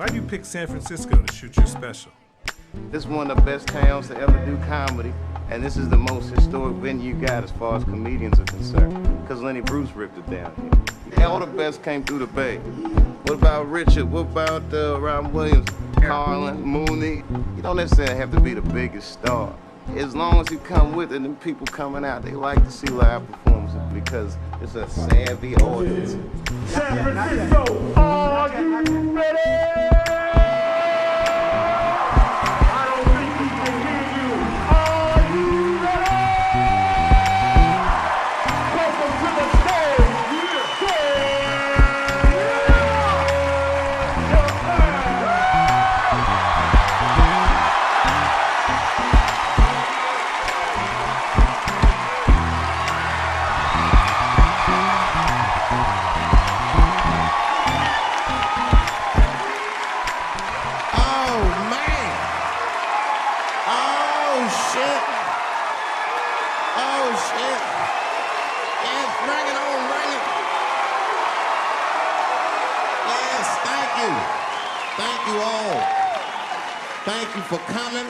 Why do you pick San Francisco to shoot your special? This is one of the best towns to ever do comedy, and this is the most historic venue you got as far as comedians are concerned, because Lenny Bruce ripped it down here. All the best came through the Bay. What about Richard? What about Robin Williams, Carlin, Mooney? You don't necessarily have to be the biggest star. As long as you come with it, and people coming out, they like to see live performances because it's a savvy audience. San Francisco, are you ready? I don't think we can hear you. Are you ready? Welcome to the stage. Thank you all. Thank you for coming.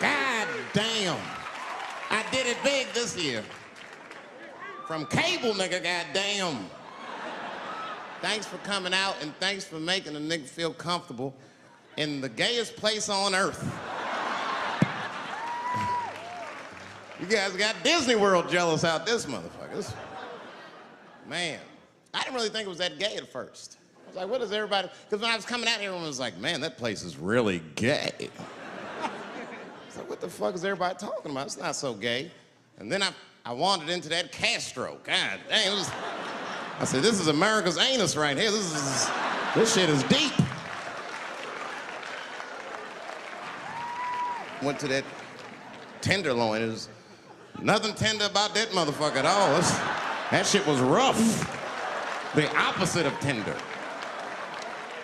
God damn. I did it big this year. From cable, nigga, goddamn. Thanks for coming out, and thanks for making a nigga feel comfortable in the gayest place on earth. You guys got Disney World jealous out this motherfuckers. Man, I didn't really think it was that gay at first. I was like, what is everybody? Because when I was coming out here, everyone was like, man, that place is really gay. I was like, what the fuck is everybody talking about? It's not so gay. And then I wandered into that Castro. God dang, I said, this is America's anus right here. This shit is deep. Went to that Tenderloin. It was nothing tender about that motherfucker at all. That shit was rough. The opposite of tender.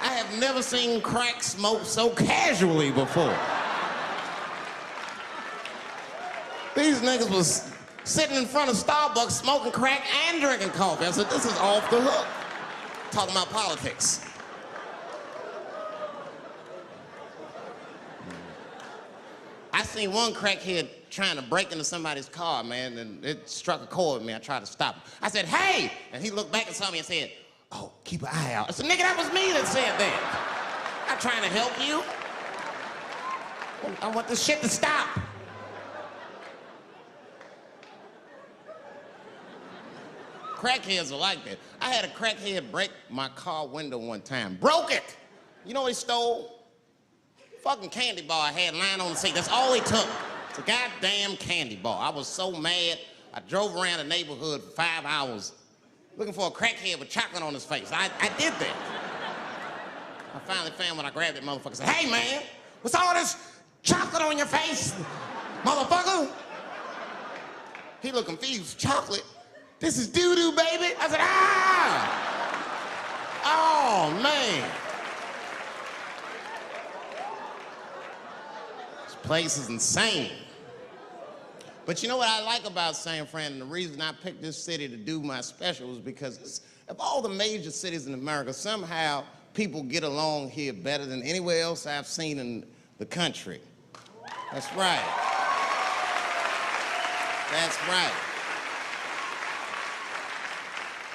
I have never seen crack smoked so casually before. These niggas was sitting in front of Starbucks smoking crack and drinking coffee. I said, this is off the hook. Talking about politics. I seen one crackhead trying to break into somebody's car, man, and it struck a chord with me. I tried to stop him. I said, hey! And he looked back and saw me and said, oh, keep an eye out. I said, nigga, that was me that said that. I'm not trying to help you. I want this shit to stop. Crackheads are like that. I had a crackhead break my car window one time. Broke it! You know what he stole? Fucking candy bar I had lying on the seat. That's all he took. It's a goddamn candy bar. I was so mad. I drove around the neighborhood for 5 hours looking for a crackhead with chocolate on his face. I did that. I finally found when I grabbed that motherfucker and said, hey man, what's all this chocolate on your face, motherfucker? He looked confused. Chocolate? This is doo-doo, baby. I said, ah! Oh, man. This place is insane. But you know what I like about San Fran, and the reason I picked this city to do my special is because of all the major cities in America, somehow people get along here better than anywhere else I've seen in the country. That's right. That's right.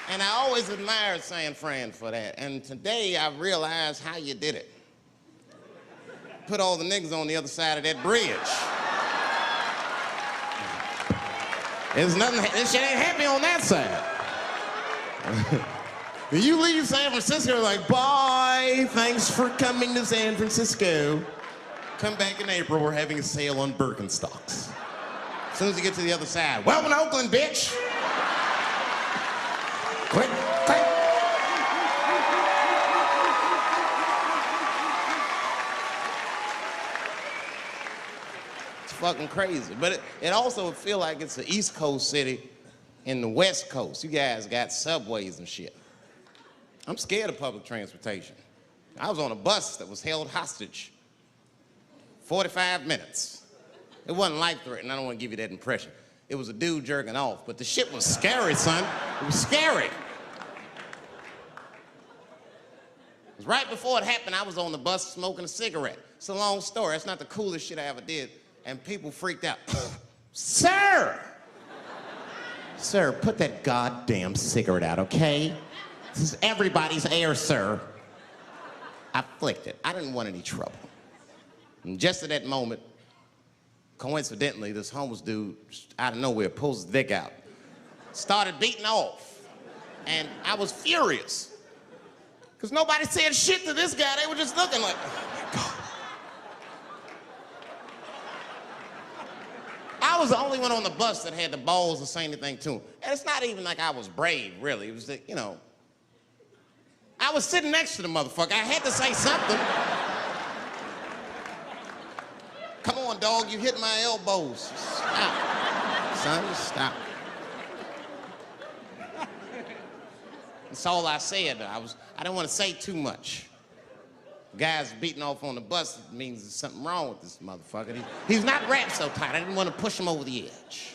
And I always admired San Fran for that. And today I realized how you did it. Put all the niggas on the other side of that bridge. There's nothing, this shit ain't happy on that side. You leave San Francisco like, bye, thanks for coming to San Francisco. Come back in April, we're having a sale on Birkenstocks. As soon as you get to the other side, welcome to Oakland, bitch. Quick, quick. It's fucking crazy. But it also feel like it's an East Coast city in the West Coast. You guys got subways and shit. I'm scared of public transportation. I was on a bus that was held hostage 45 minutes. It wasn't life-threatening. I don't want to give you that impression. It was a dude jerking off, but the shit was scary, son. It was scary. 'Cause right before it happened, I was on the bus smoking a cigarette. It's a long story. It's not the coolest shit I ever did. And people freaked out. Sir! Sir, put that goddamn cigarette out, okay? This is everybody's air, sir. I flicked it. I didn't want any trouble. And just at that moment, coincidentally, this homeless dude, out of nowhere, pulls his dick out. Started beating off. And I was furious. Because nobody said shit to this guy. They were just looking like, oh my God. I was the only one on the bus that had the balls to say anything to him. And it's not even like I was brave, really. It was that, you know, I was sitting next to the motherfucker. I had to say something. Come on, dog, you hit my elbows. Stop. Son, stop. That's all I said. I didn't want to say too much. Guys beating off on the bus means there's something wrong with this motherfucker. He's not wrapped so tight. I didn't want to push him over the edge.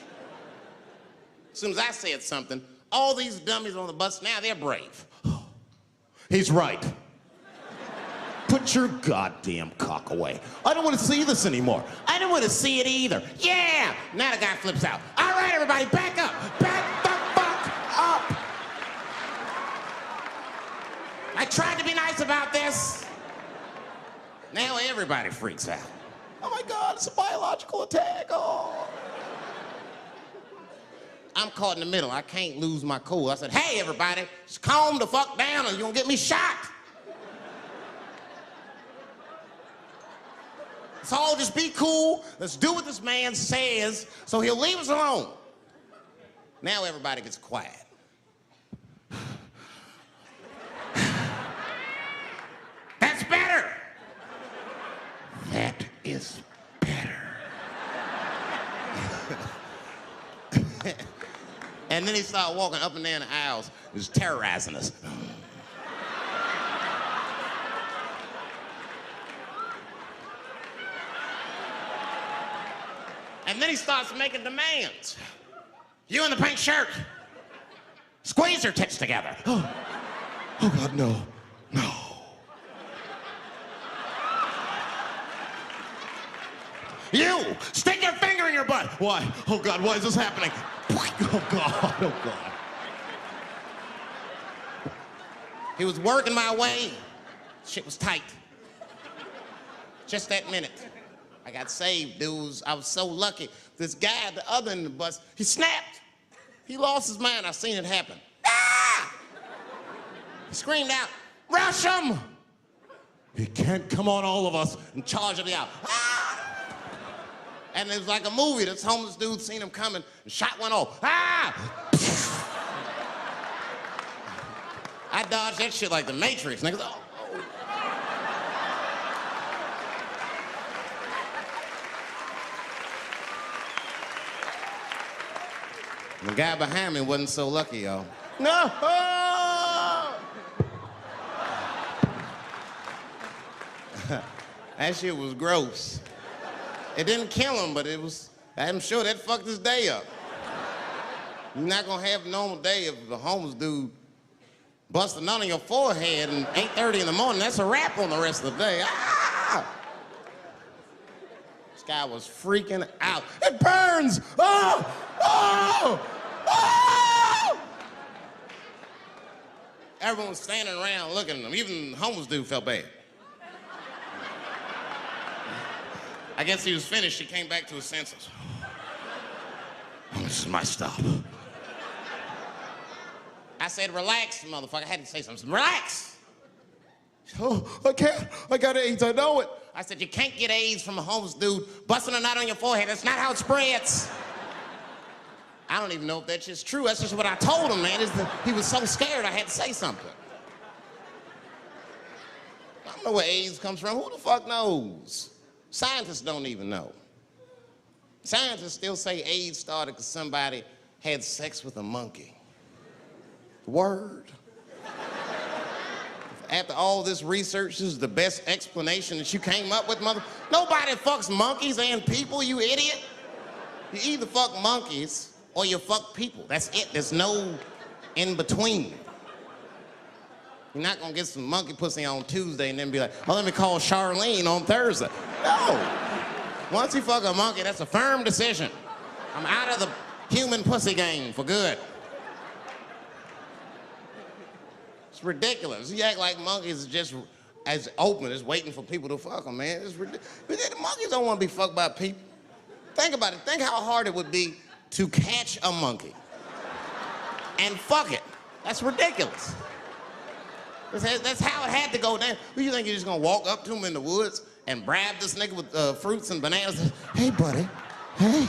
As soon as I said something, all these dummies on the bus, now they're brave. He's right. Put your goddamn cock away. I don't want to see this anymore. I don't want to see it either. Yeah! Now the guy flips out. All right, everybody, back up. Back the fuck up. I tried to be nice about this. Now everybody freaks out. Oh my God, it's a biological attack. Oh. I'm caught in the middle. I can't lose my cool. I said, hey, everybody, just calm the fuck down or you're gonna get me shot. Let's all just be cool. Let's do what this man says so he'll leave us alone. Now everybody gets quiet. That's better. That is better. And then he started walking up and down the aisles, just terrorizing us. And then he starts making demands. You in the pink shirt, squeeze your tits together. Oh God, no, no. You, stick your finger in your butt. Why? Oh God, why is this happening? Oh God, oh God. He was working my way. Shit was tight. Just that minute. I got saved, dudes. I was so lucky. This guy at the other end of the bus, he snapped. He lost his mind. I seen it happen. Ah! He screamed out, rush him! He can't come on all of us and charge me out. Ah! And it was like a movie. This homeless dude seen him coming and shot one off. Ah! I dodged that shit like the Matrix. Niggas, oh. The guy behind me wasn't so lucky, y'all. No! That shit was gross. It didn't kill him, but I'm sure that fucked his day up. You're not gonna have a normal day if the homeless dude busts a nut on your forehead and 8:30 in the morning. That's a wrap on the rest of the day. Ah! This guy was freaking out. It burns! Oh! Oh! Oh! Everyone was standing around looking at him. Even the homeless dude felt bad. I guess he was finished. He came back to his senses. Oh, this is my stop. I said, relax, motherfucker. I had to say something. Relax. Oh, I can't. I got AIDS. I know it. I said, you can't get AIDS from a homeless dude busting a nut on your forehead. That's not how it spreads. I don't even know if that's just true. That's just what I told him, man. He was so scared I had to say something. I don't know where AIDS comes from. Who the fuck knows? Scientists don't even know. Scientists still say AIDS started because somebody had sex with a monkey. Word. After all this research, this is the best explanation that you came up with, mother. Nobody fucks monkeys and people, you idiot. You either fuck monkeys or you fuck people. That's it. There's no in between. You're not gonna get some monkey pussy on Tuesday and then be like, oh, let me call Charlene on Thursday. No. Once you fuck a monkey, that's a firm decision. I'm out of the human pussy game for good. It's ridiculous. You act like monkeys are just as open as waiting for people to fuck them, man. It's ridiculous. The monkeys don't want to be fucked by people. Think about it. Think how hard it would be to catch a monkey and fuck it. That's ridiculous. That's how it had to go down. Who you think you're just gonna walk up to him in the woods and bribe this nigga with fruits and bananas? Hey, buddy. Hey.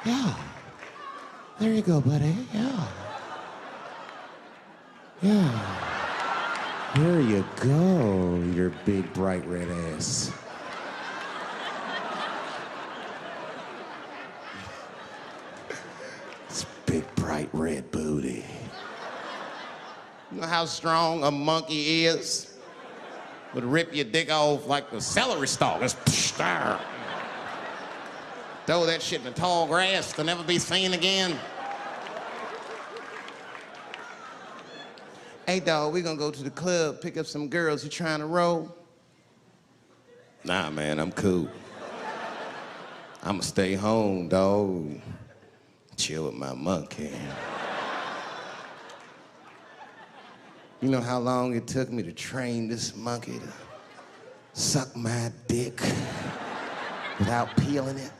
Yeah. There you go, buddy. Yeah. Yeah. Here you go, your big, bright red ass. It's big, bright red booty. You know how strong a monkey is? Would rip your dick off like a celery stalk. Just throw that shit in the tall grass to never be seen again. Hey, dog, we gonna go to the club, pick up some girls. You trying to roll? Nah, man, I'm cool. I'ma stay home, dog. Chill with my monkey. You know how long it took me to train this monkey to suck my dick without peeling it?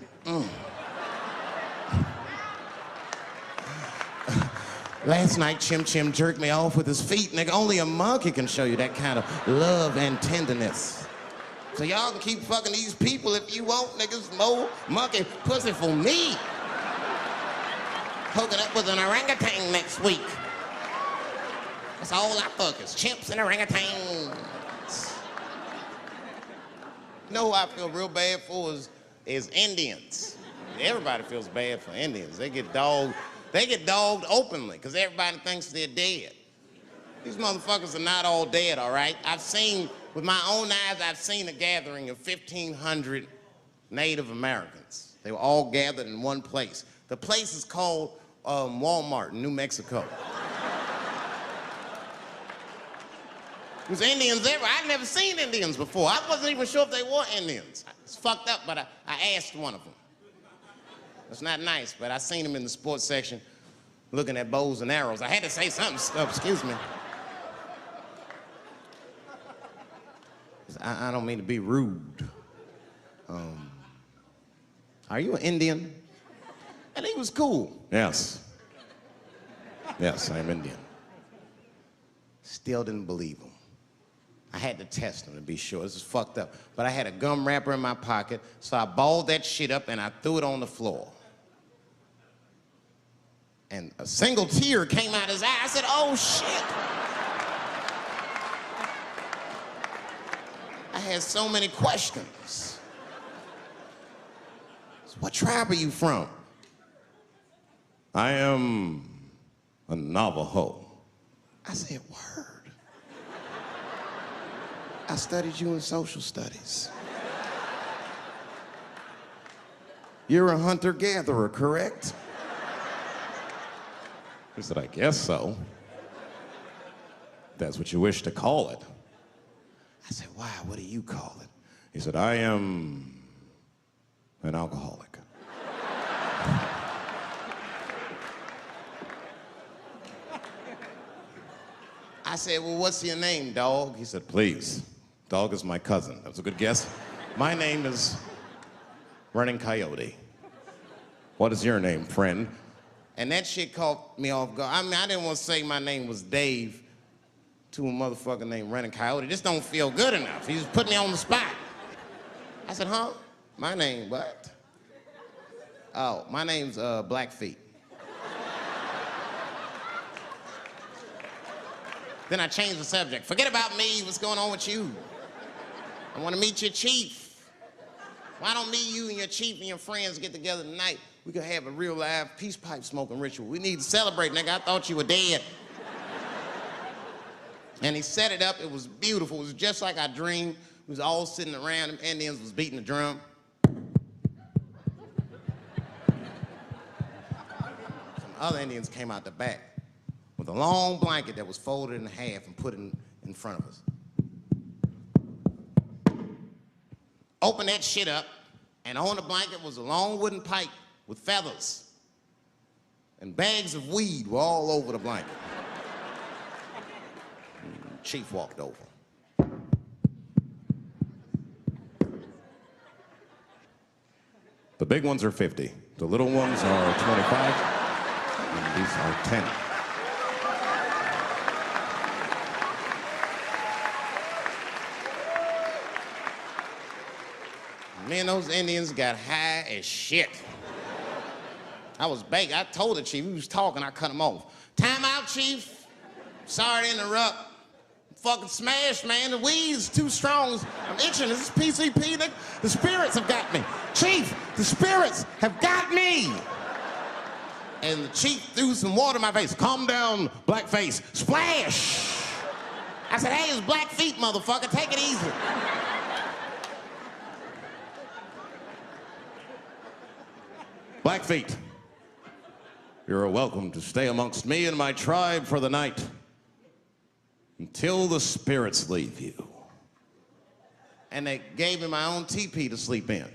Last night, Chim Chim jerked me off with his feet. Nigga, only a monkey can show you that kind of love and tenderness. So y'all can keep fucking these people if you want, niggas. More monkey pussy for me. Hooking up with an orangutan next week. That's all I fuck is chimps and orangutans. You know who I feel real bad for is Indians. Everybody feels bad for Indians. They get dogged openly because everybody thinks they're dead. These motherfuckers are not all dead, all right? With my own eyes, I've seen a gathering of 1,500 Native Americans. They were all gathered in one place. The place is called Walmart in New Mexico. There's Indians everywhere. I'd never seen Indians before. I wasn't even sure if they were Indians. It's fucked up, but I asked one of them. It's not nice, but I seen him in the sports section looking at bows and arrows. I had to say something. Excuse me. I don't mean to be rude. Are you an Indian? And he was cool. Yes. Yes, I'm Indian. Still didn't believe him. I had to test him to be sure. This is fucked up. But I had a gum wrapper in my pocket, so I balled that shit up and I threw it on the floor. And a single tear came out his eye. I said, oh, shit. I had so many questions. So what tribe are you from? I am a Navajo. I said, word. I studied you in social studies. You're a hunter-gatherer, correct? He said, I guess so. That's what you wish to call it. I said, why? What do you call it? He said, I am an alcoholic. I said, well, what's your name, dog? He said, please. Dog is my cousin. That was a good guess. My name is Running Coyote. What is your name, friend? And that shit caught me off guard. I mean, I didn't want to say my name was Dave to a motherfucker named Running Coyote. This don't feel good enough. He just put me on the spot. I said, huh? My name, what? Oh, my name's Blackfeet. Then I changed the subject. Forget about me. What's going on with you? I want to meet your chief. Why don't me, you, and your chief and your friends get together tonight? We could have a real live peace pipe smoking ritual. We need to celebrate, nigga. I thought you were dead. And he set it up. It was beautiful. It was just like I dreamed. We was all sitting around. Them Indians was beating the drum. other Indians came out the back with a long blanket that was folded in half and put in front of us. Open that shit up, and on the blanket was a long wooden pipe with feathers. And bags of weed were all over the blanket. Chief walked over. The big ones are 50. The little ones are 25. And these are 10. Me and those Indians got high as shit. I was baked. I told the chief, he was talking, I cut him off. Time out, chief. Sorry to interrupt. Fucking smashed, man. The weed's too strong. I'm itching. This is PCP, nigga. The spirits have got me. Chief, the spirits have got me. And the chief threw some water in my face. Calm down, blackface. Splash. I said, hey, it's black feet, motherfucker. Take it easy. Blackfeet, you're welcome to stay amongst me and my tribe for the night until the spirits leave you. And they gave me my own teepee to sleep in,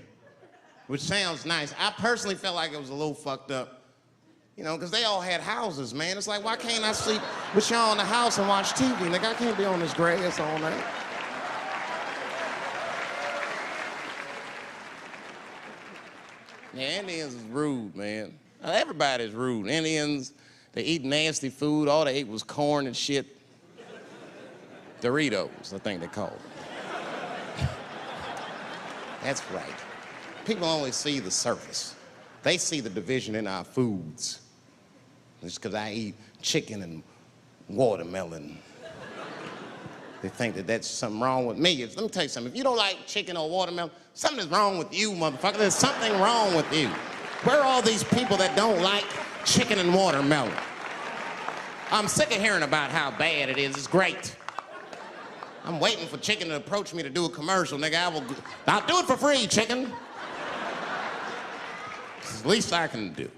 which sounds nice. I personally felt like it was a little fucked up, you know, because they all had houses, man. It's like, why can't I sleep with y'all in the house and watch TV? Nigga, I can't be on this grass all night. Yeah, Indians is rude, man. Everybody's rude. Indians, they eat nasty food. All they ate was corn and shit. Doritos, I think they call them. That's right. People only see the surface. They see the division in our foods. Just because I eat chicken and watermelon. They think that that's something wrong with me. Let me tell you something. If you don't like chicken or watermelon, something's wrong with you, motherfucker. There's something wrong with you. Where are all these people that don't like chicken and watermelon? I'm sick of hearing about how bad it is. It's great. I'm waiting for chicken to approach me to do a commercial, nigga. I'll do it for free, chicken. It's the least I can do.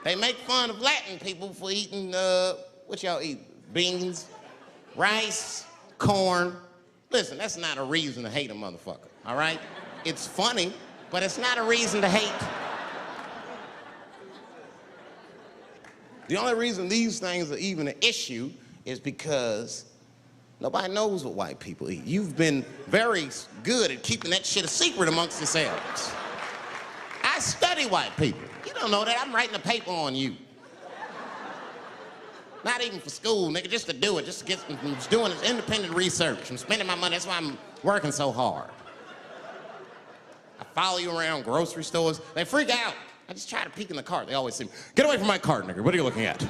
They make fun of Latin people for eating, what y'all eat? Beans, rice, corn. Listen, that's not a reason to hate a motherfucker, all right? It's funny, but it's not a reason to hate. The only reason these things are even an issue is because nobody knows what white people eat. You've been very good at keeping that shit a secret amongst yourselves. I study white people. You don't know that. I'm writing a paper on you. Not even for school, nigga, just to do it, just to get, I'm just doing this independent research. I'm spending my money, that's why I'm working so hard. I follow you around grocery stores. They freak out. I just try to peek in the cart. They always say, get away from my cart, nigga. What are you looking at?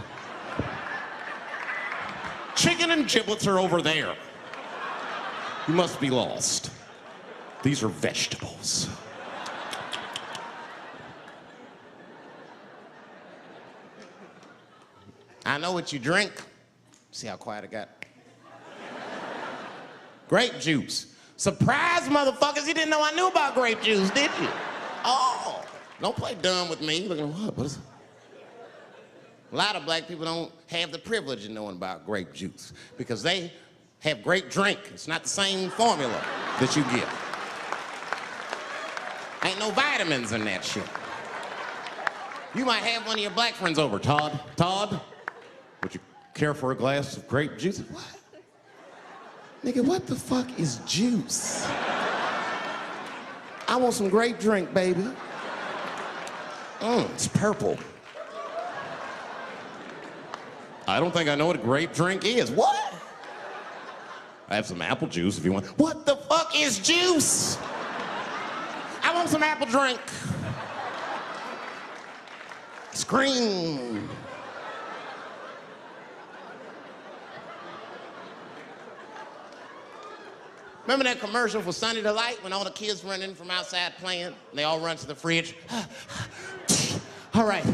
Chicken and giblets are over there. You must be lost. These are vegetables. I know what you drink. See how quiet I got? Grape juice. Surprise, motherfuckers, you didn't know I knew about grape juice, did you? Oh, don't play dumb with me. Looking, what is it? A lot of black people don't have the privilege of knowing about grape juice because they have grape drink. It's not the same formula that you get. Ain't no vitamins in that shit. You might have one of your black friends over. Todd, would you care for a glass of grape juice? What? Nigga, what the fuck is juice? I want some grape drink, baby. It's purple. I don't think I know what a grape drink is. What? I have some apple juice if you want. What the fuck is juice? I want some apple drink. Scream. Remember that commercial for Sunny Delight when all the kids run in from outside playing? And they all run to the fridge. All right,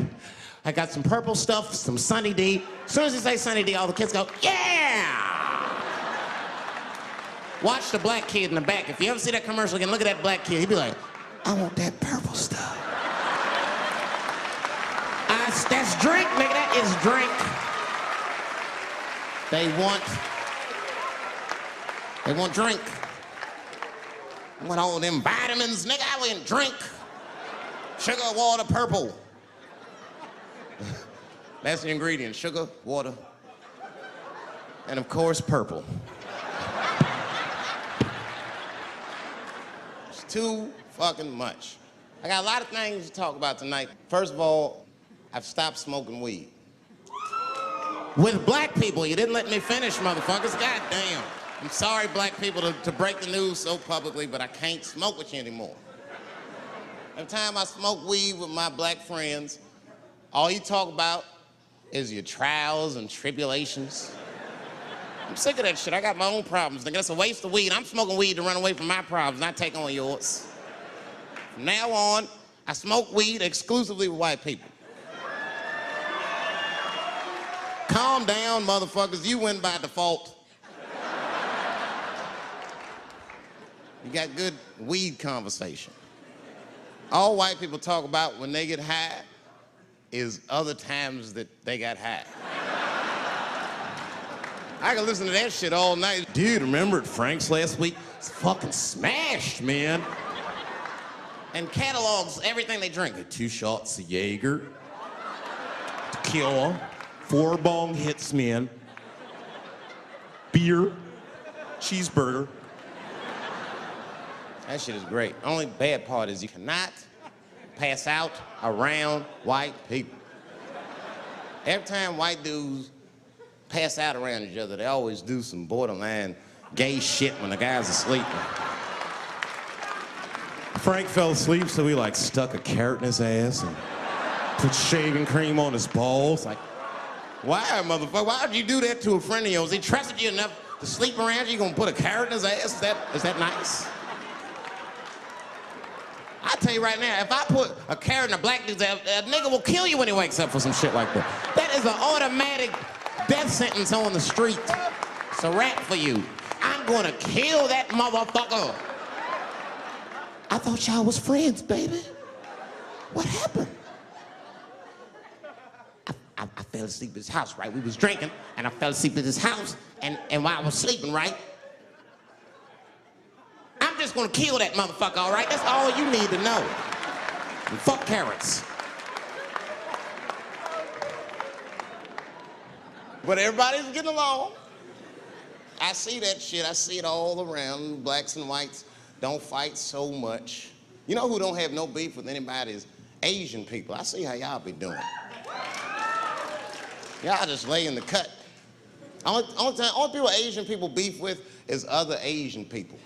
I got some purple stuff, some Sunny D. As soon as you say Sunny D, all the kids go, yeah! Watch the black kid in the back. If you ever see that commercial again, look at that black kid. He'd be like, I want that purple stuff. That's drink, nigga. That is drink. They want drink. I want all them vitamins, nigga. I went drink. Sugar, water, purple. That's the ingredient. Sugar, water, and of course, purple. It's too fucking much. I got a lot of things to talk about tonight. First of all, I've stopped smoking weed. With black people, you didn't let me finish, motherfuckers. God damn. I'm sorry, black people, to break the news so publicly, but I can't smoke with you anymore. Every time I smoke weed with my black friends, all you talk about is your trials and tribulations. I'm sick of that shit. I got my own problems. Nigga, that's a waste of weed. I'm smoking weed to run away from my problems, not take on yours. From now on, I smoke weed exclusively with white people. Calm down, motherfuckers. You win by default. You got good weed conversation. All white people talk about when they get high is other times that they got high. I can listen to that shit all night. Dude, remember at Frank's last week? It's fucking smashed, man. And catalogs everything they drink. 2 shots of Jaeger, tequila, 4 bong hits, man, beer, cheeseburger. That shit is great. Only bad part is you cannot pass out around white people. Every time white dudes pass out around each other, they always do some borderline gay shit when the guy's asleep. Frank fell asleep, so he like stuck a carrot in his ass and put shaving cream on his balls. Like, why, motherfucker? Why would you do that to a friend of yours? He trusted you enough to sleep around you. You gonna put a carrot in his ass? Is that nice? I tell you right now, if I put a carrot in a black dude's ass, a nigga will kill you when he wakes up for some shit like that. That is an automatic death sentence on the street. It's a rap for you. I'm gonna kill that motherfucker. I thought y'all was friends, baby. What happened? I fell asleep at his house, right? We was drinking, and I fell asleep at his house, and while I was sleeping, right? I'm just gonna kill that motherfucker, all right? That's all you need to know. And fuck carrots. But everybody's getting along. I see that shit. I see it all around. Blacks and whites don't fight so much. You know who don't have no beef with anybody is Asian people. I see how y'all be doing. Y'all just lay in the cut. Only people Asian people beef with is other Asian people.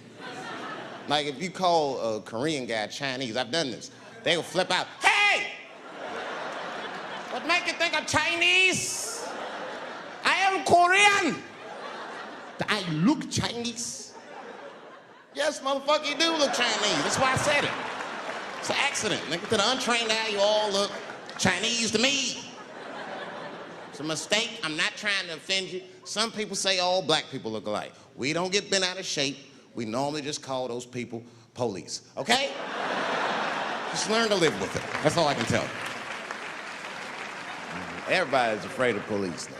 Like if you call a Korean guy Chinese, I've done this. They will flip out, hey! What make you think I'm Chinese? I am Korean. I look Chinese. Yes, motherfucker, you do look Chinese. That's why I said it. It's an accident. Nigga, to the untrained eye, you all look Chinese to me. It's a mistake. I'm not trying to offend you. Some people say all black people look alike. We don't get bent out of shape. We normally just call those people police, okay? Just learn to live with it. That's all I can tell you. Everybody's afraid of police now.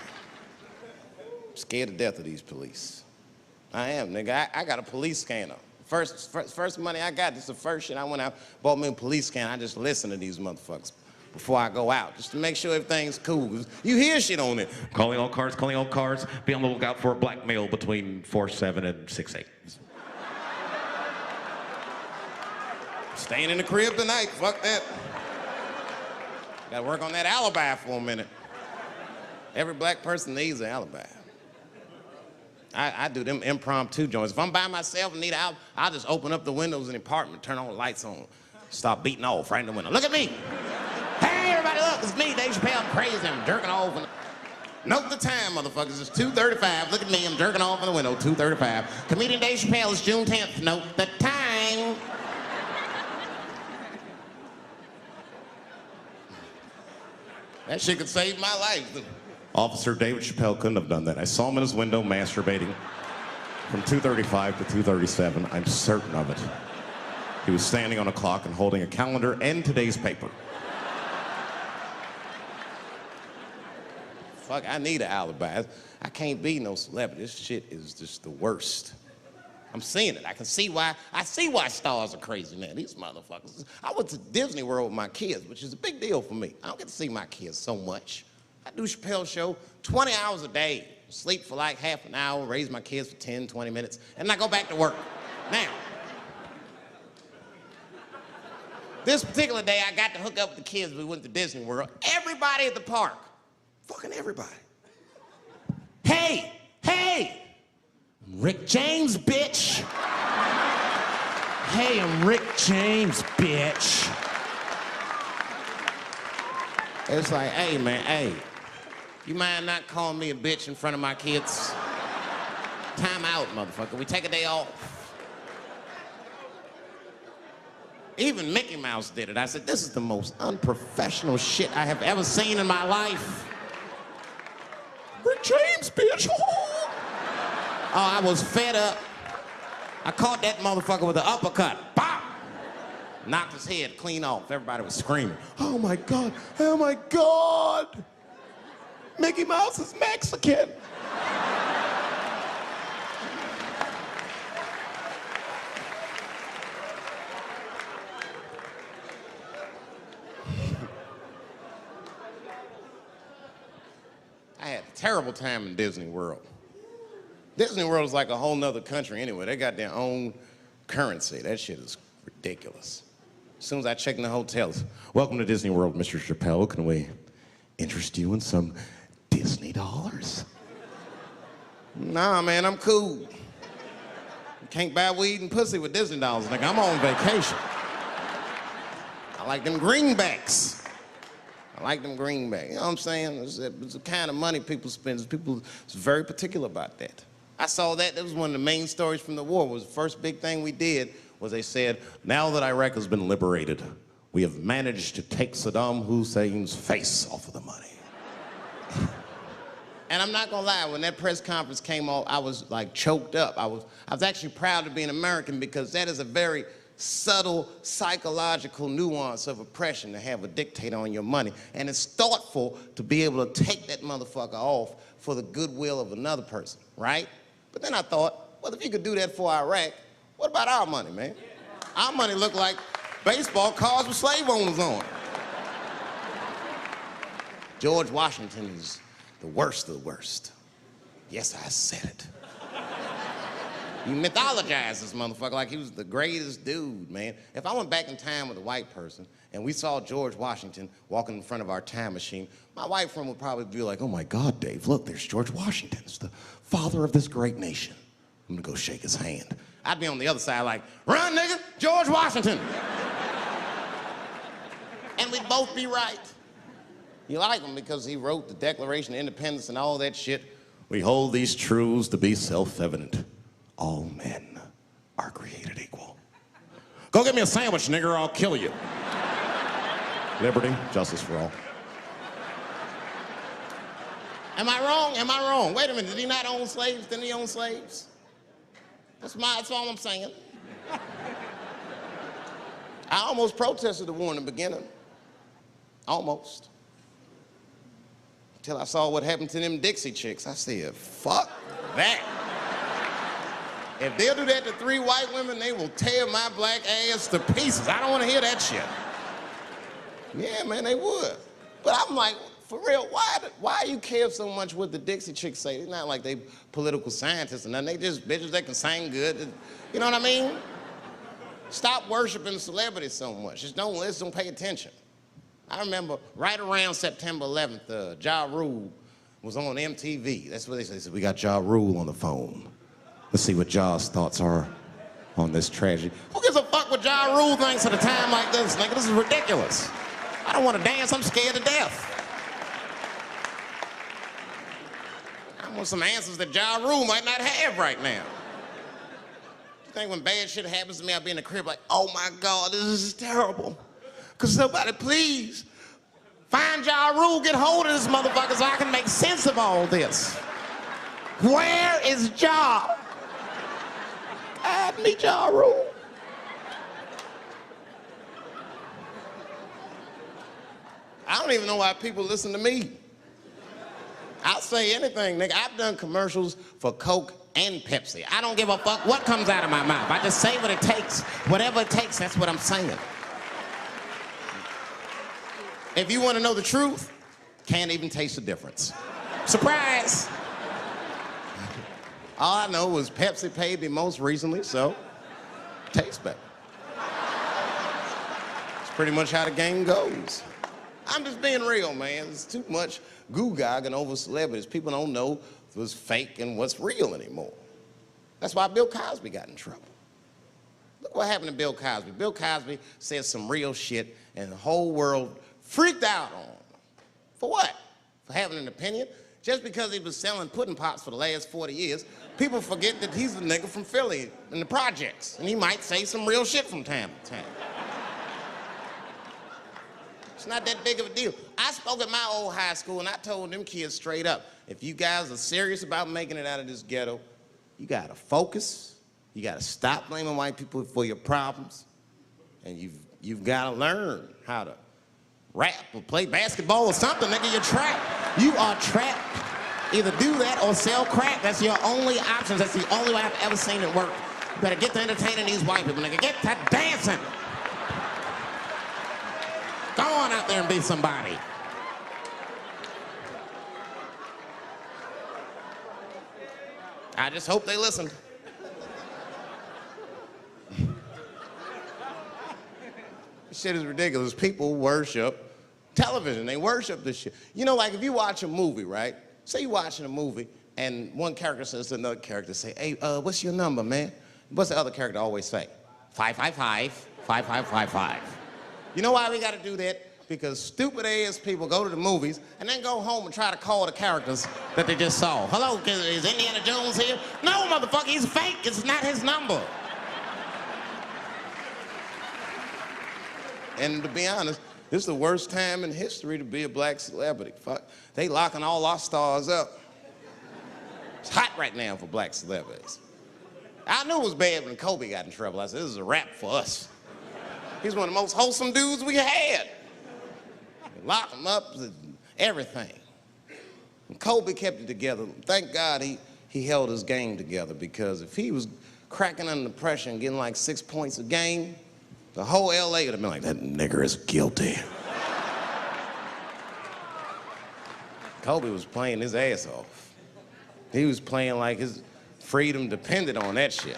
I'm scared to death of these police. I am, nigga. I got a police scanner. First money I got, this is the first shit I went out, bought me a police scanner. I just listen to these motherfuckers before I go out, just to make sure everything's cool. You hear shit on it. Calling all cars, calling all cars. Be on the lookout for a black male between 4'7" and 6'8". Staying in the crib tonight, fuck that. Gotta work on that alibi for a minute. Every black person needs an alibi. I do them impromptu joints. If I'm by myself and need an alibi, I'll just open up the windows in the apartment, turn all the lights on, start beating off right in the window. Look at me. Hey, everybody, look, it's me, Dave Chappelle. I'm crazy, I'm jerking off. Note the time, motherfuckers. It's 2:35. Look at me, I'm jerking off in the window, 2:35. Comedian Dave Chappelle, it's June 10th. Note the time. That shit could save my life. Officer David Chappelle couldn't have done that. I saw him in his window masturbating from 2:35 to 2:37. I'm certain of it. He was standing on a clock and holding a calendar and today's paper. fuck, I need an alibi. I can't be no celebrity. This shit is just the worst. I'm seeing it. I see why stars are crazy now. These motherfuckers. I went to Disney World with my kids, which is a big deal for me. I don't get to see my kids so much. I do Chappelle show 20 hours a day, sleep for like half an hour, raise my kids for 10, 20 minutes, and I go back to work. Now, this particular day, I got to hook up with the kids. We went to Disney World. Everybody at the park, fucking everybody. Hey, Rick James, bitch. Hey, I'm Rick James, bitch. It's like, hey, man, hey, you mind not calling me a bitch in front of my kids? Time out, motherfucker. We take a day off. Even Mickey Mouse did it. I said, this is the most unprofessional shit I have ever seen in my life. Rick James, bitch. Oh, I was fed up. I caught that motherfucker with an uppercut. Bop! Knocked his head clean off. Everybody was screaming. Oh my God, oh my God. Mickey Mouse is Mexican. I had a terrible time in Disney World. Disney World is like a whole nother country anyway. They got their own currency. That shit is ridiculous. As soon as I check in the hotels, welcome to Disney World, Mr. Chappelle. Can we interest you in some Disney dollars? Nah, man, I'm cool. You can't buy weed and pussy with Disney dollars, nigga. I'm on vacation. I like them greenbacks. I like them greenbacks. You know what I'm saying? It's the kind of money people spend. People is very particular about that. I saw that. That was one of the main stories from the war. It was the first big thing we did was they said, now that Iraq has been liberated, we have managed to take Saddam Hussein's face off of the money. And I'm not gonna lie, when that press conference came off, I was like choked up. I was actually proud to be an American because that is a very subtle psychological nuance of oppression to have a dictator on your money. And it's thoughtful to be able to take that motherfucker off for the goodwill of another person, right? But then I thought, well, if you could do that for Iraq, what about our money, man? Our money looked like baseball cards with slave owners on it. George Washington is the worst of the worst. Yes, I said it. You mythologize this motherfucker like he was the greatest dude, man. If I went back in time with a white person and we saw George Washington walking in front of our time machine, my white friend would probably be like, oh my God, Dave, look, there's George Washington. It's the father of this great nation. I'm gonna go shake his hand. I'd be on the other side like, run, nigga, George Washington. And we'd both be right. You like him because he wrote the Declaration of Independence and all that shit. We hold these truths to be self-evident. All men are created equal. Go get me a sandwich, nigger, or I'll kill you. Liberty, justice for all. Am I wrong? Am I wrong? Wait a minute, did he not own slaves? Didn't he own slaves? That's all I'm saying. I almost protested the war in the beginning. Almost. Until I saw what happened to them Dixie chicks. I said, fuck that. If they'll do that to 3 white women, they will tear my black ass to pieces. I don't want to hear that shit. Yeah, man, they would. But I'm like, for real, why you care so much what the Dixie chicks say? It's not like they political scientists or nothing. They just bitches that can sing good. You know what I mean? Stop worshiping celebrities so much. Just don't listen, don't pay attention. I remember right around September 11th, Ja Rule was on MTV. That's what they said. They said, we got Ja Rule on the phone. Let's see what Ja's thoughts are on this tragedy. Who gives a fuck what Ja Rule thinks at a time like this, nigga? This is ridiculous. I don't want to dance, I'm scared to death. I want some answers that Ja Rule might not have right now. You think when bad shit happens to me, I'll be in the crib like, oh my God, this is terrible. Could somebody please find Ja Rule, get hold of this motherfucker so I can make sense of all this. Where is Ja? God, me Ja Rule. I don't even know why people listen to me. I'll say anything, nigga. I've done commercials for Coke and Pepsi. I don't give a fuck what comes out of my mouth. I just say what it takes. Whatever it takes, that's what I'm saying. If you want to know the truth, can't even taste the difference. Surprise! All I know was Pepsi paid me most recently, so tastes better. It's pretty much how the game goes. I'm just being real, man. There's too much goo-gagging over celebrities. People don't know what's fake and what's real anymore. That's why Bill Cosby got in trouble. Look what happened to Bill Cosby. Bill Cosby said some real shit, and the whole world freaked out on him. For what? For having an opinion? Just because he was selling pudding pops for the last 40 years, people forget that he's a nigga from Philly in the projects, and he might say some real shit from time to time. It's not that big of a deal. I spoke at my old high school, and I told them kids straight up, if you guys are serious about making it out of this ghetto, you gotta focus, you gotta stop blaming white people for your problems, and you've gotta learn how to rap or play basketball or something, nigga. You're trapped. You are trapped. Either do that or sell crack. That's your only options. That's the only way I've ever seen it work. You better get to entertaining these white people, nigga. Get to dancing. Go on out there and be somebody. I just hope they listen. This shit is ridiculous. People worship television. They worship this shit. You know, like if you watch a movie, right? Say you're watching a movie and one character says to another character, say, hey, what's your number, man? What's the other character always say? 555, 5555. You know why we gotta do that? Because stupid ass people go to the movies and then go home and try to call the characters that they just saw. Hello, is Indiana Jones here? No, motherfucker, he's fake. It's not his number. And to be honest, this is the worst time in history to be a black celebrity. Fuck, they locking all our stars up. It's hot right now for black celebrities. I knew it was bad when Kobe got in trouble. I said, this is a wrap for us. He's one of the most wholesome dudes we had. Lock him up, everything. And Kobe kept it together. Thank God he held his game together, because if he was cracking under pressure and getting like 6 points a game, the whole LA would have been like, that nigger is guilty. Kobe was playing his ass off. He was playing like his freedom depended on that shit.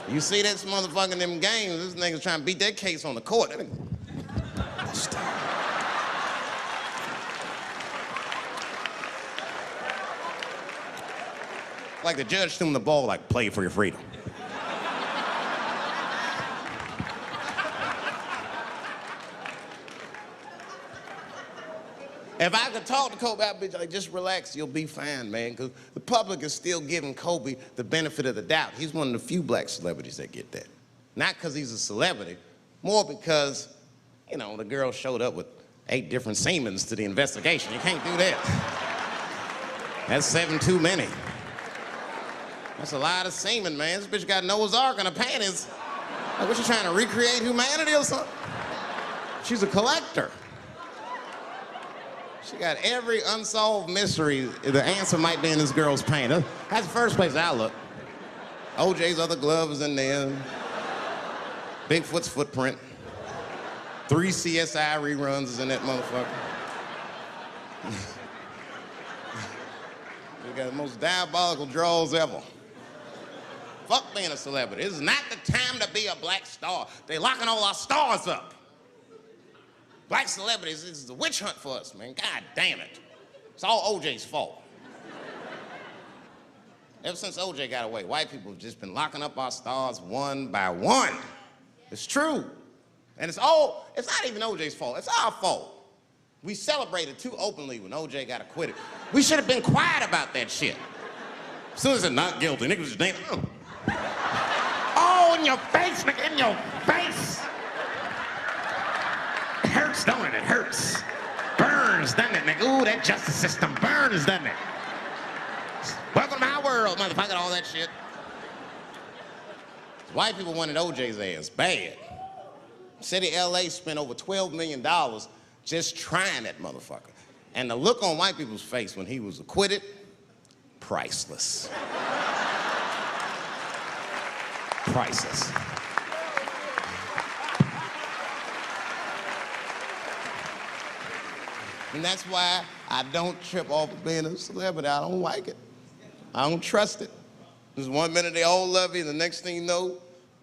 You see this motherfucker in them games, this nigga's trying to beat that case on the court. That nigga, stop. Like the judge threw him the ball, like, play for your freedom. If I could talk to Kobe, I'd be like, just relax, you'll be fine, man. Because the public is still giving Kobe the benefit of the doubt. He's one of the few black celebrities that get that. Not because he's a celebrity, more because, you know, the girl showed up with 8 different semens to the investigation. You can't do that. That's 7 too many. That's a lot of semen, man. This bitch got Noah's Ark in her panties. Like, what, you trying to recreate humanity or something? She's a collector. She got every unsolved mystery. The answer might be in this girl's paint. That's the first place I look. OJ's other glove is in there. Bigfoot's footprint. 3 CSI reruns is in that motherfucker. We got the most diabolical draws ever. Fuck being a celebrity. This is not the time to be a black star. They locking all our stars up. Black celebrities, this is a witch hunt for us, man. God damn it. It's all OJ's fault. Ever since OJ got away, white people have just been locking up our stars one by one. It's true. And it's not even OJ's fault. It's our fault. We celebrated too openly when OJ got acquitted. We should have been quiet about that shit. As soon as it's not guilty, niggas just damn. Oh, in your face, nigga, in your face. It hurts, don't it? It hurts. Burns, doesn't it, nigga? Ooh, that justice system burns, doesn't it? Welcome to my world, motherfucker, all that shit. White people wanted OJ's ass bad. City of LA spent over $12 million just trying that motherfucker. And the look on white people's face when he was acquitted, priceless. Priceless. And that's why I don't trip off of being a celebrity. I don't like it. I don't trust it. There's 1 minute they all love you, and the next thing you know,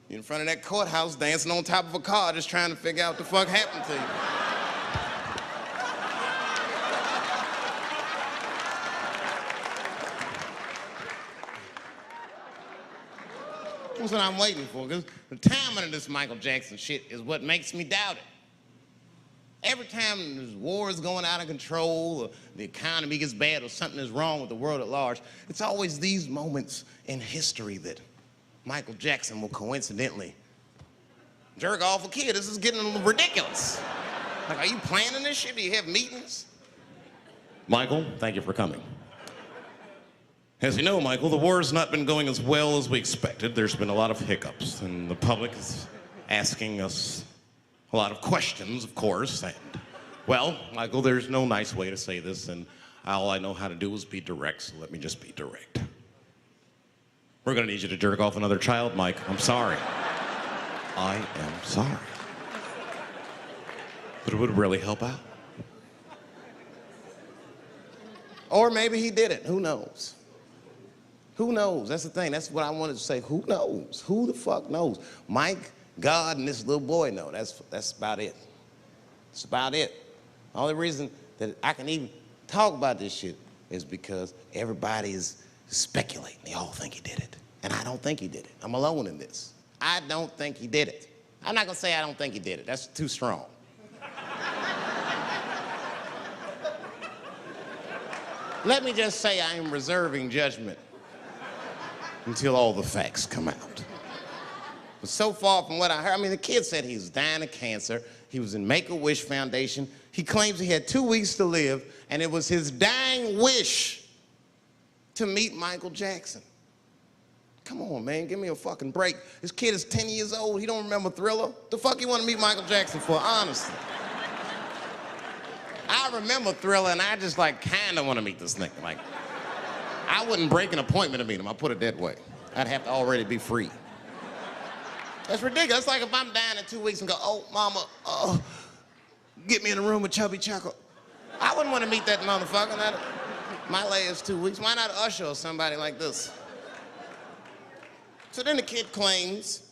you're in front of that courthouse dancing on top of a car just trying to figure out what the fuck happened to you. That's what I'm waiting for, because the timing of this Michael Jackson shit is what makes me doubt it. Every time there's wars going out of control, or the economy gets bad, or something is wrong with the world at large, it's always these moments in history that Michael Jackson will coincidentally jerk off a kid. This is getting ridiculous. Like, are you planning this shit? Do you have meetings? Michael, thank you for coming. As you know, Michael, the war has not been going as well as we expected. There's been a lot of hiccups, and the public is asking us a lot of questions, of course. And, well, Michael, there's no nice way to say this, and all I know how to do is be direct, so let me just be direct. We're gonna need you to jerk off another child, Mike. I'm sorry. I am sorry. But it would really help out. Or maybe he did it. Who knows? Who knows? That's the thing. That's what I wanted to say. Who knows? Who the fuck knows? Mike, God, and this little boy know. That's about it. That's about it. The only reason that I can even talk about this shit is because everybody is speculating. They all think he did it. And I don't think he did it. I'm alone in this. I don't think he did it. I'm not gonna say I don't think he did it. That's too strong. Let me just say I am reserving judgment until all the facts come out. But so far from what I heard, I mean, the kid said he was dying of cancer. He was in Make-A-Wish Foundation. He claims he had 2 weeks to live, and it was his dying wish to meet Michael Jackson. Come on, man, give me a fucking break. This kid is 10 years old. He don't remember Thriller. The fuck you want to meet Michael Jackson for, honestly? I remember Thriller, and I just, like, kind of want to meet this nigga. Like, I wouldn't break an appointment to meet him. I'll put it that way. I'd have to already be free. That's ridiculous. It's like if I'm dying in 2 weeks and go, oh, mama, get me in a room with Chubby Chuckle. I wouldn't want to meet that motherfucker. My last 2 weeks. Why not Usher or somebody like this? So then the kid claims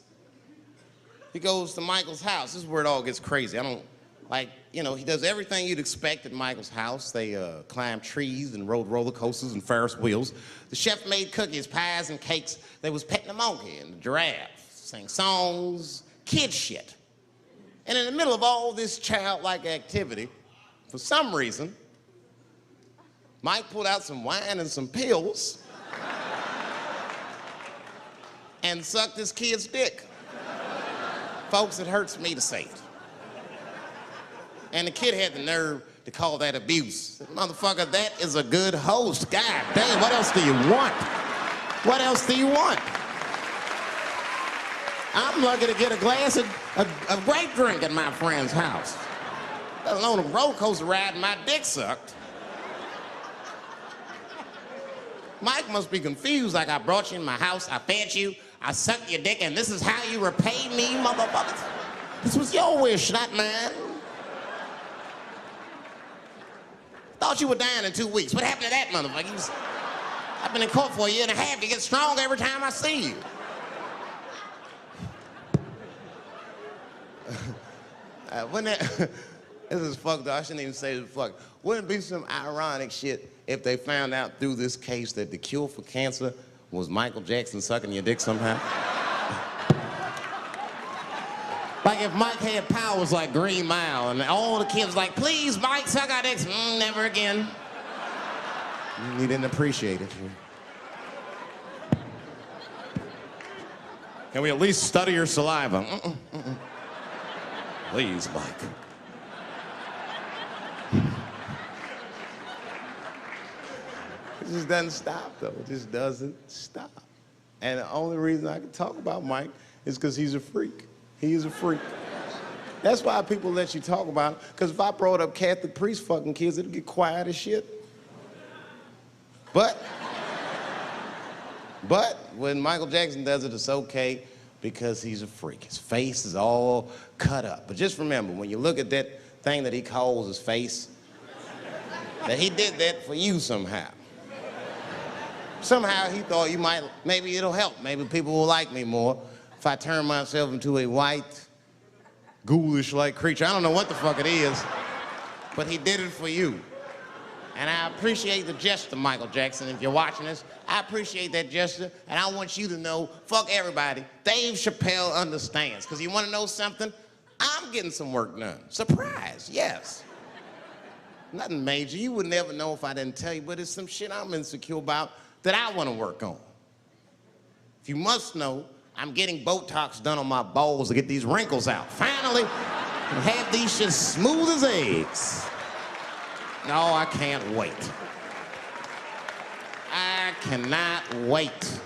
he goes to Michael's house. This is where it all gets crazy. I don't, like, you know, he does everything you'd expect at Michael's house. They climb trees and rode roller coasters and Ferris wheels. The chef made cookies, pies, and cakes. They was petting a monkey and the giraffe, sang songs, kid shit. And in the middle of all this childlike activity, for some reason, Mike pulled out some wine and some pills and sucked his kid's dick. Folks, it hurts me to say it. And the kid had the nerve to call that abuse. Motherfucker, that is a good host. God damn, what else do you want? What else do you want? I'm lucky to get a glass of grape drink at my friend's house. Let alone a roller coaster ride and my dick sucked. Mike must be confused, like I brought you in my house, I fed you, I sucked your dick, and this is how you repay me, motherfuckers? This was your wish, not mine. Thought you were dying in 2 weeks. What happened to that motherfucker? I've been in court for 1.5 years. You get stronger every time I see you. This is fucked up. I shouldn't even say this fuck. Wouldn't it be some ironic shit if they found out through this case that the cure for cancer was Michael Jackson sucking your dick somehow? Like if Mike had powers like Green Mile and all the kids like, please, Mike, suck our dicks. Never again. He didn't appreciate it. Can we at least study your saliva? Please, Mike. It just doesn't stop, though. It just doesn't stop. And the only reason I can talk about Mike is because he's a freak. He is a freak. That's why people let you talk about it. Because if I brought up Catholic priest fucking kids, it'd get quiet as shit. But when Michael Jackson does it, it's okay because he's a freak. His face is all cut up. But just remember, when you look at that thing that he calls his face, that he did that for you somehow. Somehow he thought you might, maybe it'll help. Maybe people will like me more if I turn myself into a white, ghoulish-like creature. I don't know what the fuck it is, but he did it for you. And I appreciate the gesture, Michael Jackson. If you're watching this, I appreciate that gesture, and I want you to know, fuck everybody, Dave Chappelle understands. Because you want to know something? I'm getting some work done. Surprise, yes. Nothing major. You would never know if I didn't tell you, but it's some shit I'm insecure about that I want to work on. If you must know, I'm getting Botox done on my balls to get these wrinkles out. Finally, have these shit smooth as eggs. No, I can't wait. I cannot wait.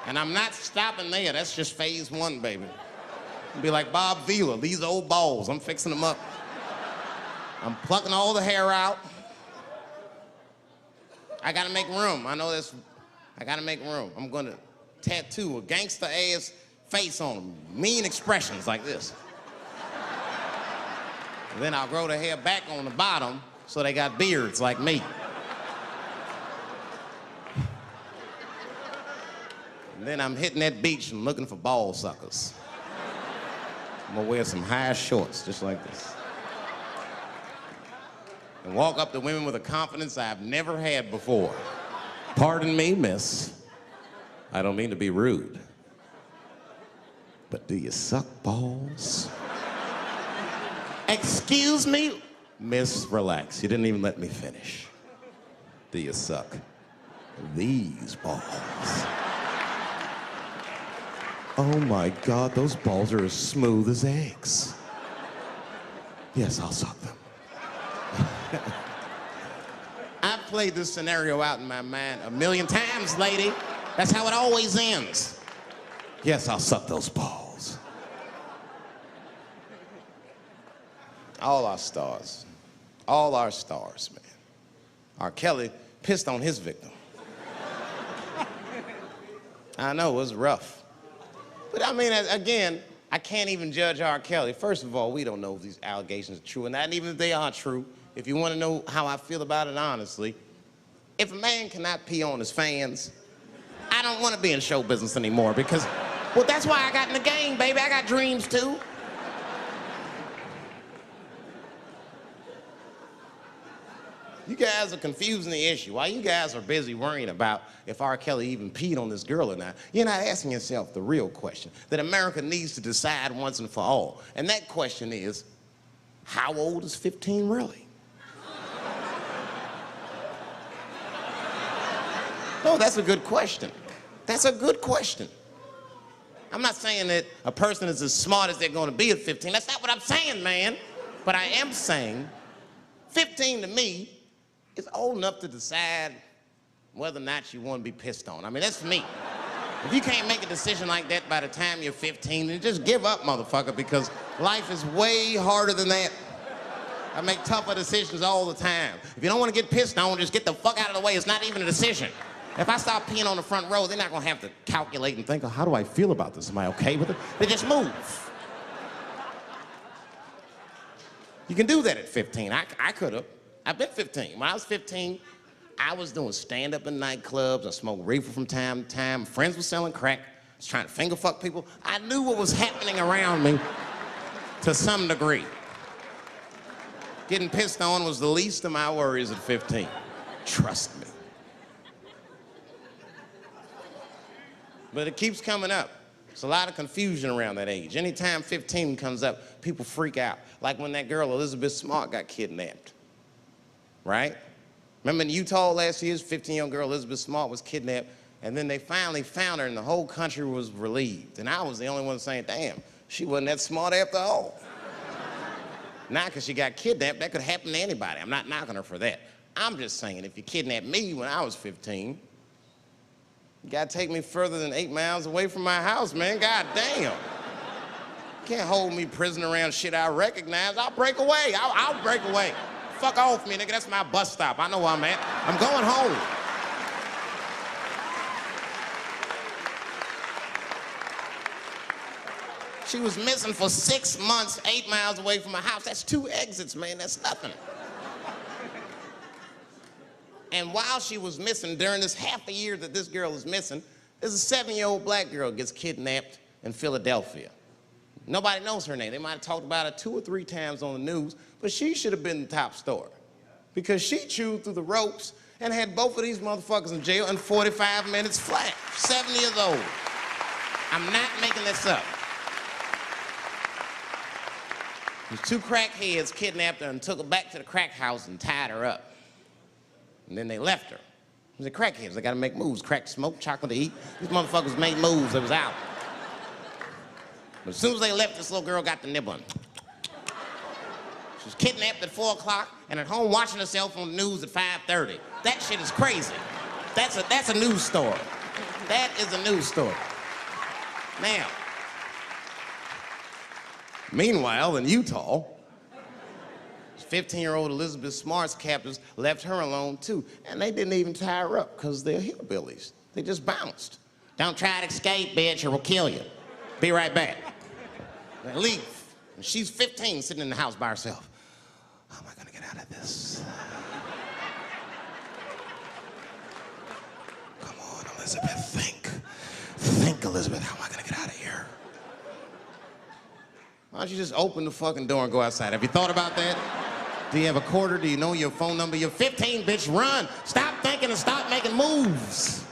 And I'm not stopping there. That's just phase one, baby. I'll be like Bob Vila, these old balls, I'm fixing them up. I'm plucking all the hair out. I gotta make room. I know this. I gotta make room. I'm gonna tattoo a gangster-ass face on them. Mean expressions like this. And then I'll grow the hair back on the bottom so they got beards like me. And then I'm hitting that beach and looking for ball suckers. I'm gonna wear some high shorts just like this. And walk up to women with a confidence I've never had before. Pardon me, miss. I don't mean to be rude. But do you suck balls? Excuse me? Miss, relax. You didn't even let me finish. Do you suck these balls? Oh my God, those balls are as smooth as eggs. Yes, I'll suck them. I've played this scenario out in my mind a million times, lady. That's how it always ends. Yes, I'll suck those balls. All our stars, man. R. Kelly pissed on his victim. I know, it was rough. But I mean, again, I can't even judge R. Kelly. First of all, we don't know if these allegations are true, and not even if they are true. If you want to know how I feel about it honestly, if a man cannot pee on his fans, I don't want to be in show business anymore because, well, that's why I got in the game, baby. I got dreams too. You guys are confusing the issue. While you guys are busy worrying about if R. Kelly even peed on this girl or not, you're not asking yourself the real question that America needs to decide once and for all. And that question is, how old is 15 really? No, that's a good question. That's a good question. I'm not saying that a person is as smart as they're going to be at 15. That's not what I'm saying, man. But I am saying 15 to me is old enough to decide whether or not you want to be pissed on. I mean, that's for me. If you can't make a decision like that by the time you're 15, then just give up, motherfucker, because life is way harder than that. I make tougher decisions all the time. If you don't want to get pissed on, just get the fuck out of the way. It's not even a decision. If I start peeing on the front row, they're not gonna have to calculate and think, oh, how do I feel about this? Am I okay with it? They just move. You can do that at 15. I could have. I've been 15. When I was 15, I was doing stand-up in nightclubs. I smoked reefer from time to time. Friends were selling crack. I was trying to finger fuck people. I knew what was happening around me to some degree. Getting pissed on was the least of my worries at 15. Trust me. But it keeps coming up. There's a lot of confusion around that age. Anytime 15 comes up, people freak out. Like when that girl, Elizabeth Smart, got kidnapped, right? Remember in Utah last year, 15-year-old girl Elizabeth Smart was kidnapped, and then they finally found her, and the whole country was relieved. And I was the only one saying, damn, she wasn't that smart after all. Now, because she got kidnapped, that could happen to anybody. I'm not knocking her for that. I'm just saying, if you kidnapped me when I was 15, you gotta take me further than 8 miles away from my house, man. God damn. Can't hold me prisoner around shit I recognize. I'll break away. I'll break away. Fuck off me, nigga. That's my bus stop. I know where I'm at. I'm going home. She was missing for 6 months, 8 miles away from my house. That's 2 exits, man. That's nothing. And while she was missing, during this half a year that this girl is missing, there's a 7-year-old black girl gets kidnapped in Philadelphia. Nobody knows her name. They might have talked about her 2 or 3 times on the news, but she should have been the top story because she chewed through the ropes and had both of these motherfuckers in jail in 45 minutes flat. 7 years old. I'm not making this up. These 2 crackheads kidnapped her and took her back to the crack house and tied her up. And then they left her. The crackheads, they gotta make moves. Crack to smoke, chocolate to eat. These motherfuckers made moves, it was out. But as soon as they left, this little girl got the nibbling. She was kidnapped at 4 o'clock and at home watching herself on the news at 5:30. That shit is crazy. That's a news story. That is a news story. Now, meanwhile, in Utah, 15-year-old Elizabeth Smart's captors left her alone too, and they didn't even tie her up because they're hillbillies. They just bounced. Don't try to escape, bitch, or we'll kill you. Be right back. They leave. And she's 15, sitting in the house by herself. How am I gonna get out of this? Come on, Elizabeth, think. Think, Elizabeth, how am I gonna get out of here? Why don't you just open the fucking door and go outside? Have you thought about that? Do you have a quarter? Do you know your phone number? You're 15, bitch, run. Stop thinking and stop making moves.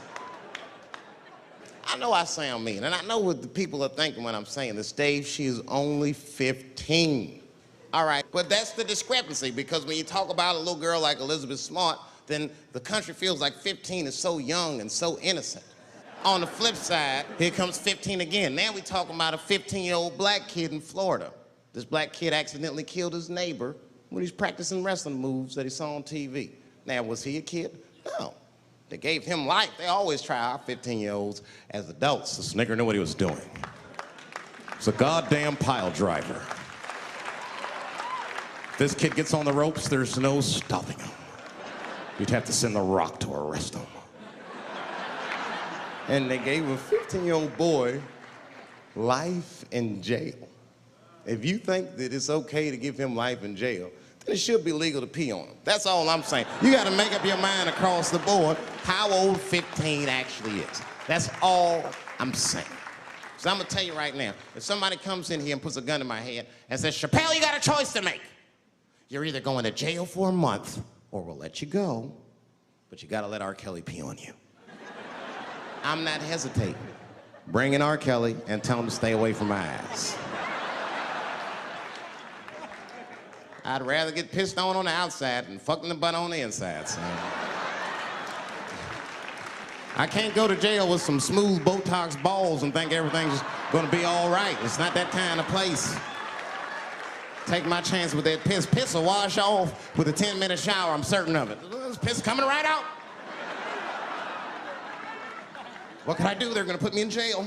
I know I sound mean, and I know what the people are thinking when I'm saying this. Dave, she is only 15. All right, but that's the discrepancy, because when you talk about a little girl like Elizabeth Smart, then the country feels like 15 is so young and so innocent. On the flip side, here comes 15 again. Now we're talking about a 15-year-old black kid in Florida. This black kid accidentally killed his neighbor when he's practicing wrestling moves that he saw on TV. Now, was he a kid? No. They gave him life. They always try our 15-year-olds as adults. This nigger knew what he was doing. It's a goddamn pile driver. If this kid gets on the ropes, there's no stopping him. You'd have to send the Rock to arrest him. And they gave a 15-year-old boy life in jail. If you think that it's okay to give him life in jail, then it should be legal to pee on him. That's all I'm saying. You gotta make up your mind across the board how old 15 actually is. That's all I'm saying. So I'm gonna tell you right now, if somebody comes in here and puts a gun in my head and says, Chappelle, you got a choice to make. You're either going to jail for a month or we'll let you go, but you gotta let R. Kelly pee on you. I'm not hesitating. Bring in R. Kelly and tell him to stay away from my ass. I'd rather get pissed on the outside than fucking the butt on the inside, son. I can't go to jail with some smooth Botox balls and think everything's gonna be all right. It's not that kind of place. Take my chance with that piss. Piss will wash off with a 10-minute shower, I'm certain of it. This piss coming right out. What can I do? They're gonna put me in jail.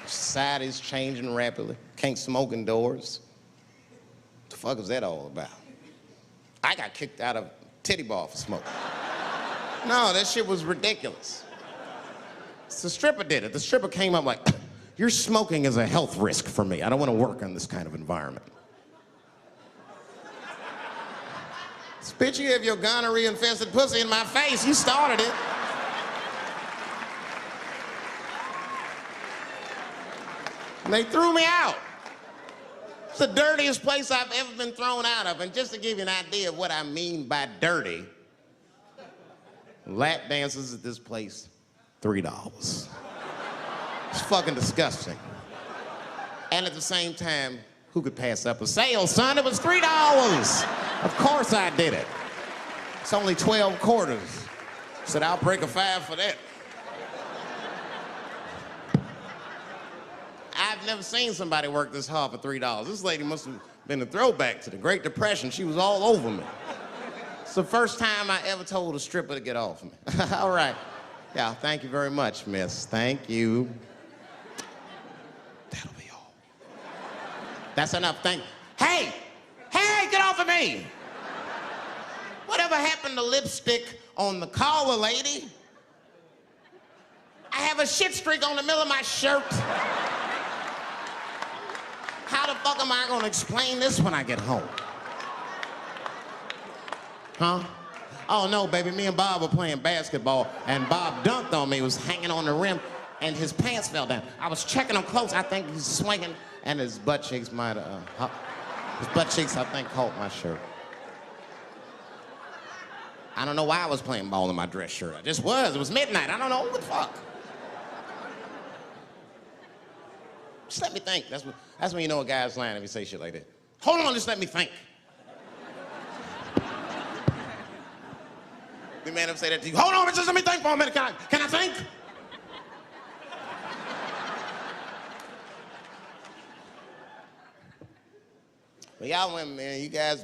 Society's changing rapidly. Can't smoke indoors. What the fuck is that all about? I got kicked out of titty bar for smoking. No, that shit was ridiculous. The stripper did it. The stripper came up like, your smoking is a health risk for me. I don't want to work in this kind of environment. Bitch, you have your gonorrhea-infested pussy in my face. You started it. And they threw me out. It's the dirtiest place I've ever been thrown out of. And just to give you an idea of what I mean by dirty, lap dances at this place, $3. It's fucking disgusting. And at the same time, who could pass up a sale, son? It was $3. Of course I did it. It's only 12 quarters. Said, I'll break a 5 for that. I've never seen somebody work this hard for $3. This lady must have been a throwback to the Great Depression. She was all over me. It's the first time I ever told a stripper to get off me. All right. Yeah, thank you very much, miss. Thank you. That's enough. Hey! Hey, get off of me! Whatever happened to lipstick on the collar, lady? I have a shit streak on the middle of my shirt. How the fuck am I gonna explain this when I get home? Huh? Oh no, baby, me and Bob were playing basketball and Bob dunked on me, was hanging on the rim and his pants fell down. I was checking him close, I think he's swinging and his butt cheeks might have, his butt cheeks I think caught my shirt. I don't know why I was playing ball in my dress shirt. I just was, it was midnight, I don't know what the fuck. Just let me think, that's when you know a guy's lying if you say shit like that. Hold on, just let me think. The man ever say that to you? Hold on, just let me think for a minute. Can I think? But y'all women, man, you guys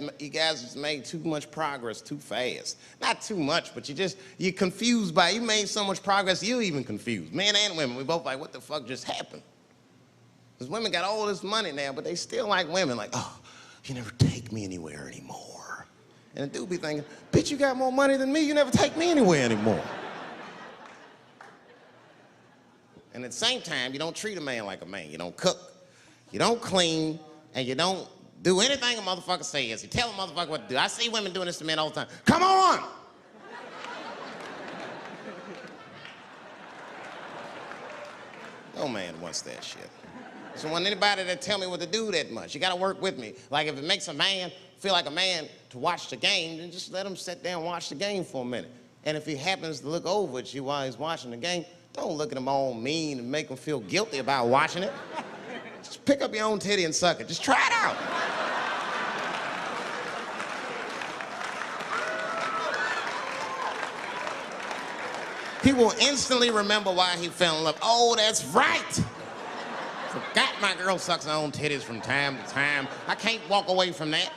just made too much progress too fast. Not too much, but you're confused by it. You made so much progress, you're even confused. Men and women, we both like, what the fuck just happened? Because women got all this money now, but they still like women. Like, oh, you never take me anywhere anymore. And the dude be thinking, bitch, you got more money than me, you never take me anywhere anymore. And at the same time, you don't treat a man like a man. You don't cook, you don't clean, and you don't do anything a motherfucker says. You tell a motherfucker what to do. I see women doing this to men all the time. Come on! No man wants that shit. So want anybody that tell me what to do that much. You gotta work with me. Like if it makes a man feel like a man to watch the game, then just let him sit there and watch the game for a minute. And if he happens to look over at you while he's watching the game, don't look at him all mean and make him feel guilty about watching it. Just pick up your own titty and suck it. Just try it out. He will instantly remember why he fell in love. Oh, that's right. Forgot my girl sucks her own titties from time to time. I can't walk away from that.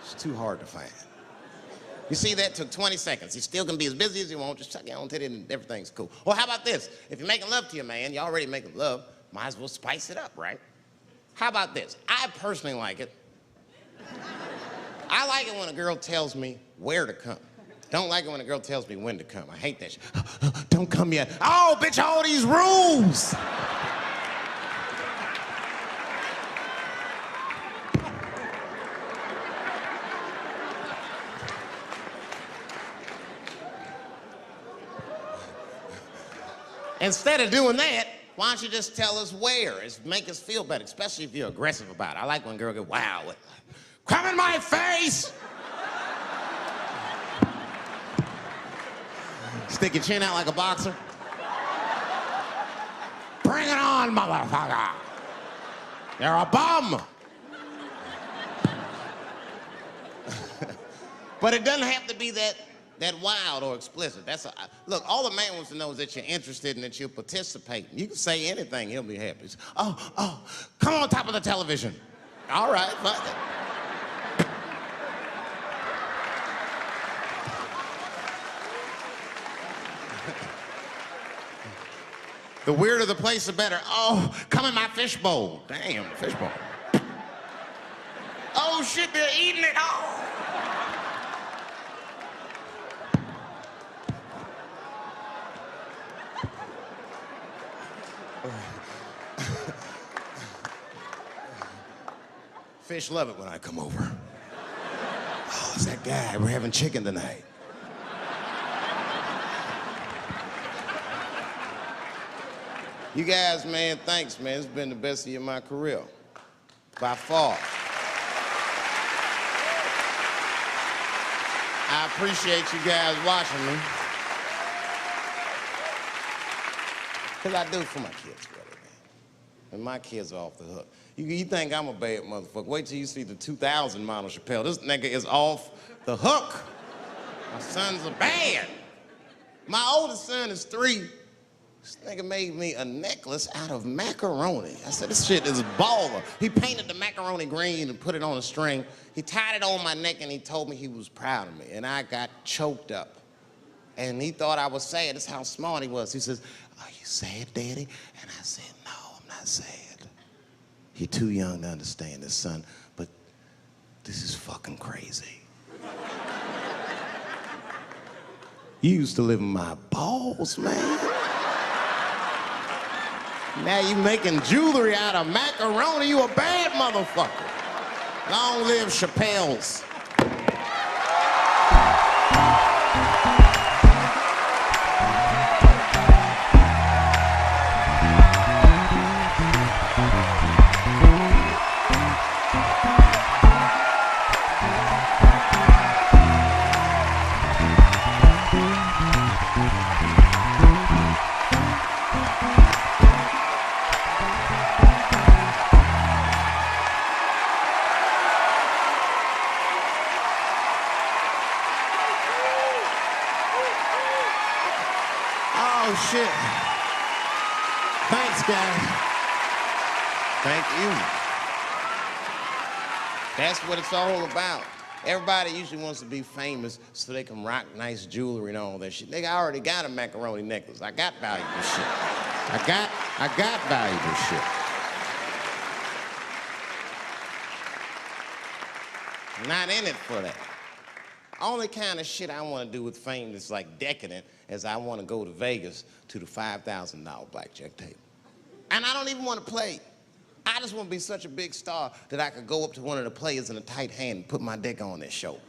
It's too hard to find. You see, that took 20 seconds. You still can be as busy as you want, just suck your own titty and everything's cool. Or how about this? If you're making love to your man, you're already making love, might as well spice it up, right? How about this? I personally like it. I like it when a girl tells me where to come. Don't like it when a girl tells me when to come. I hate that shit. Don't come yet. Oh, bitch, all these rules. Instead of doing that, why don't you just tell us where? It's make us feel better, especially if you're aggressive about it. I like when a girl goes, wow, come in my face! Stick your chin out like a boxer. Bring it on, motherfucker! You're a bum! But it doesn't have to be that wild or explicit. Look, all the man wants to know is that you're interested and that you're participating. You can say anything, he'll be happy. Oh, come on top of the television. All right, fuck it. The weirder the place, the better. Oh, come in my fishbowl. Damn, fishbowl. Oh shit, they're eating it. Oh. Fish love it when I come over. Oh, it's that guy. We're having chicken tonight. You guys, man, thanks, man. It's been the best year of my career. By far. I appreciate you guys watching me. Because I do it for my kids, really, man. And my kids are off the hook. You think I'm a bad motherfucker. Wait till you see the 2000 model Chappelle. This nigga is off the hook. My sons are bad. My oldest son is 3. This nigga made me a necklace out of macaroni. I said, this shit is baller. He painted the macaroni green and put it on a string. He tied it on my neck and he told me he was proud of me. And I got choked up. And he thought I was sad. That's how smart he was. He says, are you sad, Daddy? And I said, no, I'm not sad. You're too young to understand this, son, but this is fucking crazy. You used to live in my balls, man. Now you making jewelry out of macaroni. You a bad motherfucker. Long live Chappelle's. Oh, shit. Thanks, guys. Thank you. That's what it's all about. Everybody usually wants to be famous so they can rock nice jewelry and all that shit. Nigga, I already got a macaroni necklace. I got valuable shit. I got valuable shit. Not in it for that. Only kind of shit I want to do with fame that's like decadent is I want to go to Vegas to the $5,000 blackjack table. And I don't even want to play. I just want to be such a big star that I could go up to one of the players in a tight hand and put my dick on their show.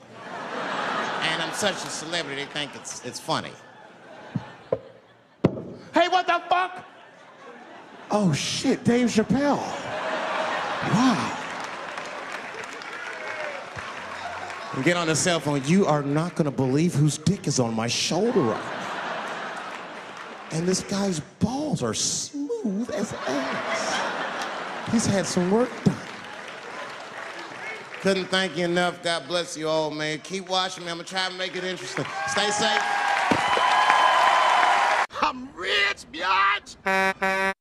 And I'm such a celebrity, they think it's funny. Hey, what the fuck? Oh shit, Dave Chappelle. Wow. And get on the cell phone. You are not gonna believe whose dick is on my shoulder right now. And this guy's balls are smooth as ass. He's had some work done. Couldn't thank you enough. God bless you all, man. Keep watching me. I'm gonna try to make it interesting. Stay safe. I'm rich, biatch.